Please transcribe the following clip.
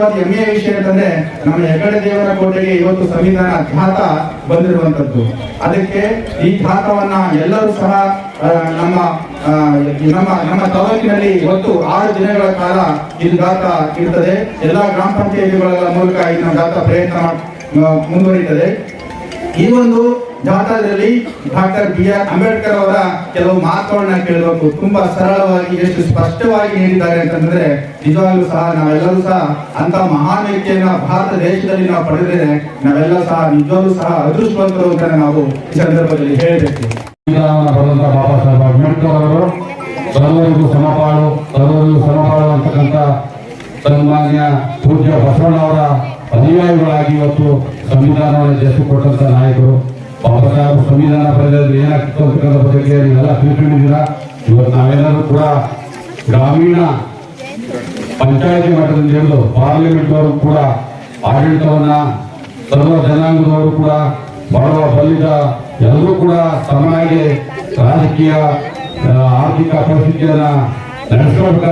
ನಿಜವಾದ ಹೆಮ್ಮೆಯ ವಿಷಯ ಅಂತಂದ್ರೆ ನಮ್ಮ ಹೆಗಡೆ ದೇವರ ಕೋಟೆಗೆ ಇವತ್ತು ಸಂವಿಧಾನ ಘಾತ ಬಂದಿರುವಂತದ್ದು. ಅದಕ್ಕೆ ಈ ಘಾತವನ್ನ ಎಲ್ಲರೂ ಸಹ ನಮ್ಮ ನಮ್ಮ ತಾಲೂಕಿನಲ್ಲಿ ಇವತ್ತು 6 ದಿನಗಳ ಕಾಲ ಇದು ಘಾತ ಇರ್ತದೆ. ಎಲ್ಲಾ ಗ್ರಾಮ ಪಂಚಾಯತಿಗಳ ಮೂಲಕ ಇದನ್ನ ಘಾತ ಪ್ರಯತ್ನ ಮುಂದುವರಿಯುತ್ತದೆ. ಈ ಒಂದು ಜಾಥಾದಲ್ಲಿ ಡಾಕ್ಟರ್ BR ಅಂಬೇಡ್ಕರ್ ಅವರ ಕೆಲವು ಮಾತುಗಳನ್ನ ಕೇಳಬೇಕು. ತುಂಬಾ ಸರಳವಾಗಿ ಎಷ್ಟು ಸ್ಪಷ್ಟವಾಗಿ ನೀಡಿದ್ದಾರೆ ಅಂತಂದ್ರೆ ನಿಜವಾಗ್ಲೂ ಸಹ ನಾವೆಲ್ಲರೂ ಸಹ ಅಂತ ಮಹಾನ್ ವ್ಯಕ್ತಿಯನ್ನ ಭಾರತ ದೇಶದಲ್ಲಿ ನಾವು ಪಡೆದರೆ ನಾವೆಲ್ಲ ಸಹ ನಿಜವಾಗ್ಲೂ ಸಹ ಅದೃಷ್ಟವಂತರು ಅಂತ ನಾವು ಈ ಸಂದರ್ಭದಲ್ಲಿ ಹೇಳಬೇಕು. ಬಾಬಾ ಸಾಹೇಬ್ ಅಂಬೇಡ್ಕರ್ ಅವರು ಸರ್ವರಿಗೂ ಸಮಪಾಳು ಅಂತಕ್ಕಂಥ ಸನ್ಮಾನ್ಯ ಪೂಜ್ಯ ಬಸವಣ್ಣವರ ಅನುಯಾಯಿಗಳಾಗಿ ಇವತ್ತು ಸಂವಿಧಾನವನ್ನು ಜಯಿಸಿಕೊಟ್ಟಂತ ನಾಯಕರು. ಬಾಬಾ ಸಾಹೇಬ್ ಸಂವಿಧಾನ ಬರೆದಲ್ಲಿ ಏನಾಗ್ತಿತ್ತು ಅಂತಕ್ಕಂಥ ಬಗ್ಗೆ ನೀವೆಲ್ಲ ತಿಳ್ಕೊಂಡಿದ್ದೀರಾ. ಇವತ್ತು ನಾವೆಲ್ಲರೂ ಕೂಡ ಗ್ರಾಮೀಣ ಪಂಚಾಯತಿ ಮಟ್ಟದಿಂದ ಹಿಡಿದು ಪಾರ್ಲಿಮೆಂಟ್ ಅವರು ಕೂಡ ಆಡಳಿತವನ್ನ ಸರ್ವ ಜನಾಂಗದವರು ಕೂಡ ಬಡವ ಬಲ್ಲಿದ ಎಲ್ಲರೂ ಕೂಡ ತಮಗೆ ರಾಜಕೀಯ ಆರ್ಥಿಕ ಪರಿಸ್ಥಿತಿಯನ್ನ ನಡೆಸಬೇಕು.